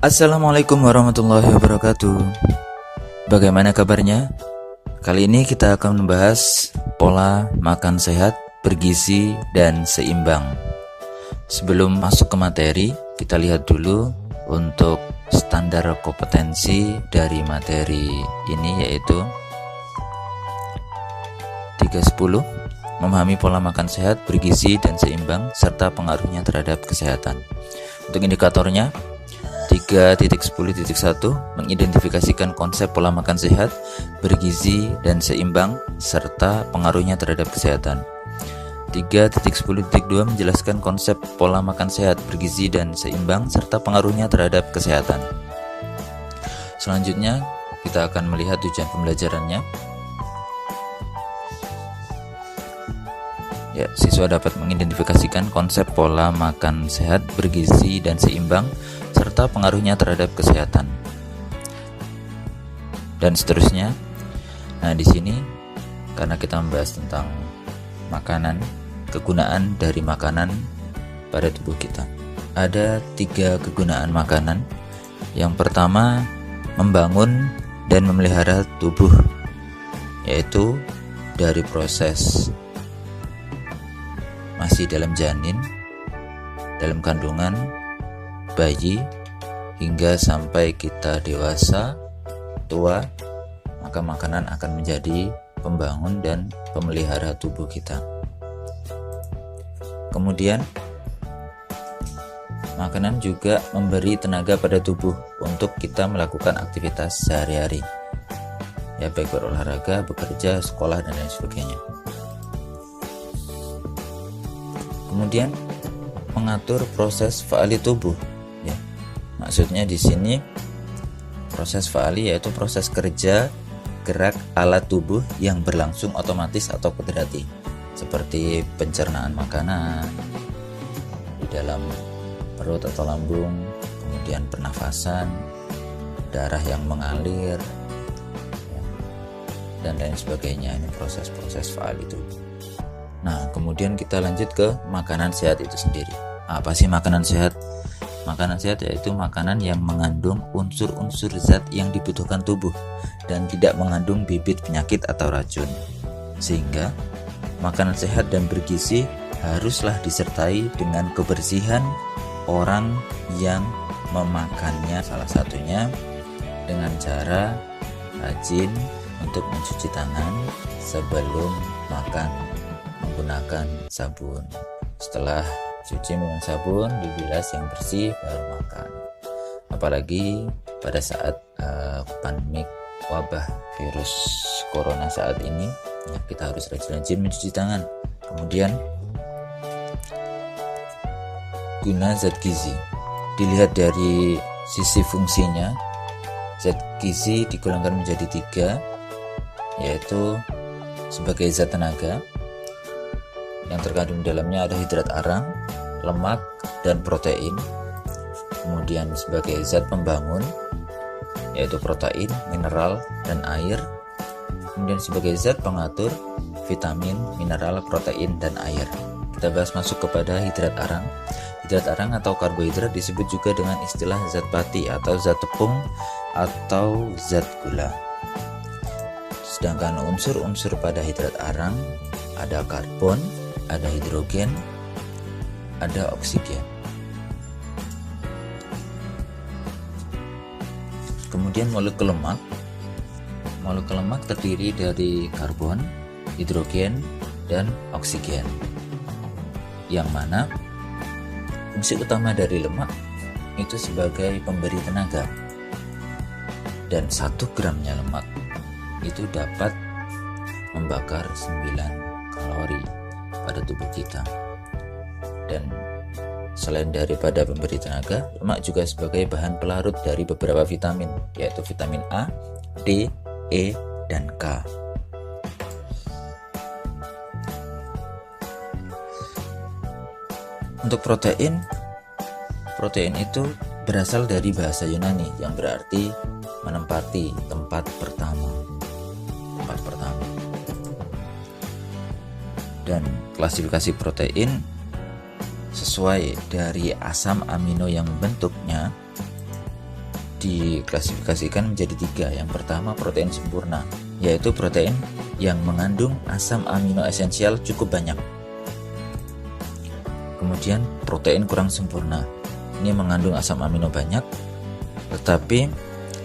Assalamualaikum warahmatullahi wabarakatuh. Bagaimana kabarnya? Kali ini kita akan membahas pola makan sehat, bergizi, dan seimbang. Sebelum masuk ke materi, kita lihat dulu untuk standar kompetensi dari materi ini, yaitu 3.10, memahami pola makan sehat, bergizi, dan seimbang, serta pengaruhnya terhadap kesehatan. Untuk indikatornya, 3.10.1, mengidentifikasikan konsep pola makan sehat, bergizi, dan seimbang, serta pengaruhnya terhadap kesehatan. 3.10.2, menjelaskan konsep pola makan sehat, bergizi, dan seimbang, serta pengaruhnya terhadap kesehatan. Selanjutnya, kita akan melihat tujuan pembelajarannya. Ya, siswa dapat mengidentifikasikan konsep pola makan sehat, bergizi, dan seimbang, serta pengaruhnya terhadap kesehatan, dan seterusnya. Nah, di sini karena kita membahas tentang makanan, kegunaan dari makanan pada tubuh kita. Ada 3 kegunaan makanan. Yang pertama, membangun dan memelihara tubuh, yaitu dari proses masih dalam janin, dalam kandungan, bayi, hingga sampai kita dewasa, tua, maka makanan akan menjadi pembangun dan pemelihara tubuh kita. Kemudian, makanan juga memberi tenaga pada tubuh untuk kita melakukan aktivitas sehari-hari, ya, baik berolahraga, bekerja, sekolah, dan lain sebagainya. Kemudian, mengatur proses faali tubuh, ya. Maksudnya di sini proses faali yaitu proses kerja gerak alat tubuh yang berlangsung otomatis atau kudrati, seperti pencernaan makanan di dalam perut atau lambung, kemudian pernafasan, darah yang mengalir, ya, dan lain sebagainya. Ini proses-proses faali tubuh. Nah, kemudian kita lanjut ke makanan sehat itu sendiri. Apa sih makanan sehat? Makanan sehat yaitu makanan yang mengandung unsur-unsur zat yang dibutuhkan tubuh dan tidak mengandung bibit penyakit atau racun. Sehingga makanan sehat dan bergizi haruslah disertai dengan kebersihan orang yang memakannya. Salah satunya dengan cara rajin untuk mencuci tangan sebelum makan menggunakan sabun. Setelah cuci dengan sabun, dibilas yang bersih, baru makan. Apalagi pada saat pandemik wabah virus corona saat ini, ya, kita harus rajin-rajin mencuci tangan. Kemudian, guna zat gizi, dilihat dari sisi fungsinya. Zat gizi digolongkan menjadi 3, yaitu sebagai zat tenaga, yang terkandung di dalamnya ada hidrat arang, lemak, dan protein. Kemudian sebagai zat pembangun, yaitu protein, mineral, dan air. Kemudian sebagai zat pengatur, vitamin, mineral, protein, dan air. Kita bahas masuk kepada hidrat arang. Hidrat arang atau karbohidrat disebut juga dengan istilah zat pati atau zat tepung atau zat gula. Sedangkan unsur-unsur pada hidrat arang ada karbon, ada hidrogen, ada oksigen. Kemudian molekul lemak. Molekul lemak terdiri dari karbon, hidrogen, dan oksigen. Yang mana fungsi utama dari lemak itu sebagai pemberi tenaga. Dan 1 gramnya lemak itu dapat membakar 9 kalori pada tubuh kita. Dan selain daripada pemberi tenaga, lemak juga sebagai bahan pelarut dari beberapa vitamin, yaitu vitamin A, D, E, dan K. Untuk protein itu berasal dari bahasa Yunani yang berarti menempati tempat pertama. Dan klasifikasi protein sesuai dari asam amino yang membentuknya diklasifikasikan menjadi 3. Yang pertama, protein sempurna, yaitu protein yang mengandung asam amino esensial cukup banyak. Kemudian protein kurang sempurna, ini mengandung asam amino banyak, tetapi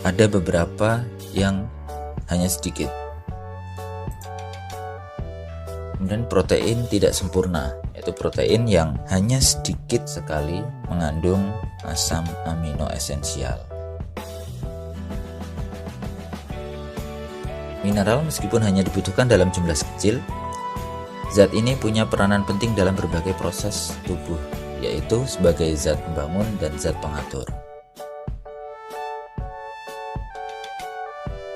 ada beberapa yang hanya sedikit. Kemudian protein tidak sempurna, yaitu protein yang hanya sedikit sekali mengandung asam amino esensial. Mineral meskipun hanya dibutuhkan dalam jumlah kecil, zat ini punya peranan penting dalam berbagai proses tubuh, yaitu sebagai zat pembangun dan zat pengatur.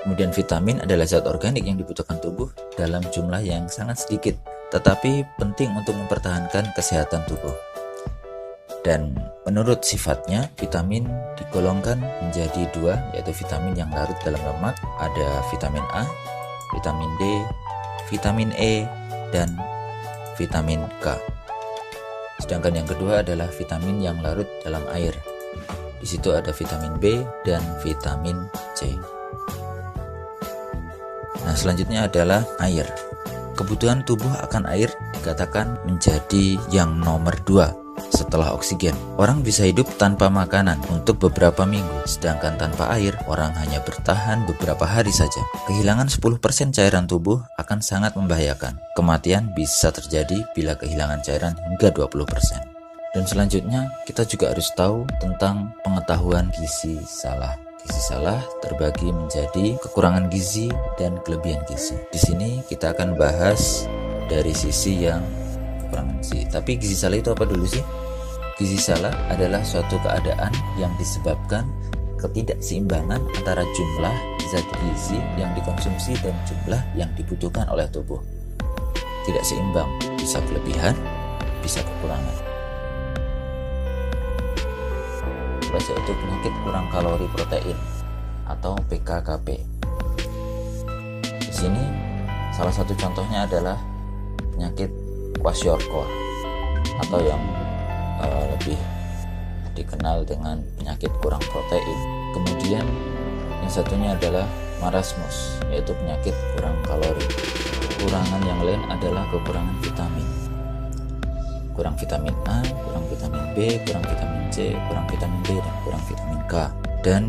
Kemudian vitamin adalah zat organik yang dibutuhkan tubuh dalam jumlah yang sangat sedikit, tetapi penting untuk mempertahankan kesehatan tubuh. Dan menurut sifatnya, vitamin digolongkan menjadi 2, yaitu vitamin yang larut dalam lemak. Ada vitamin A, vitamin D, vitamin E, dan vitamin K. Sedangkan yang kedua adalah vitamin yang larut dalam air. Di situ ada vitamin B dan vitamin C. Nah, selanjutnya adalah air. Kebutuhan tubuh akan air dikatakan menjadi yang nomor 2 setelah oksigen. Orang bisa hidup tanpa makanan untuk beberapa minggu, sedangkan tanpa air, orang hanya bertahan beberapa hari saja. Kehilangan 10% cairan tubuh akan sangat membahayakan. Kematian bisa terjadi bila kehilangan cairan hingga 20%. Dan selanjutnya, kita juga harus tahu tentang pengetahuan gizi salah. Gizi salah terbagi menjadi kekurangan gizi dan kelebihan gizi. Di sini kita akan bahas dari sisi yang kekurangan gizi. Tapi gizi salah itu apa dulu sih? Gizi salah adalah suatu keadaan yang disebabkan ketidakseimbangan antara jumlah zat gizi yang dikonsumsi dan jumlah yang dibutuhkan oleh tubuh. Tidak seimbang, bisa kelebihan, bisa kekurangan. Yaitu penyakit kurang kalori protein atau PKKP. Di sini salah satu contohnya adalah penyakit kwashiorkor atau yang lebih dikenal dengan penyakit kurang protein. Kemudian yang satunya adalah marasmus, yaitu penyakit kurang kalori. Kekurangan yang lain adalah kekurangan vitamin. Kurang vitamin A, kurang vitamin B, kurang vitamin C, kurang vitamin D, dan kurang vitamin K. Dan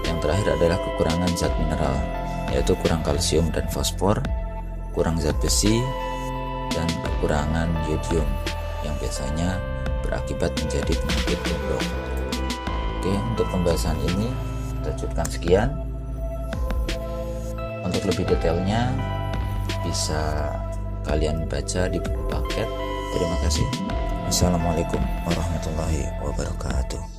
yang terakhir adalah kekurangan zat mineral, yaitu kurang kalsium dan fosfor, kurang zat besi, dan kekurangan yodium yang biasanya berakibat menjadi penyakit gondok. Oke, untuk pembahasan ini kita cukupkan sekian. Untuk lebih detailnya bisa kalian baca di buku paket. Terima kasih. Assalamualaikum warahmatullahi wabarakatuh.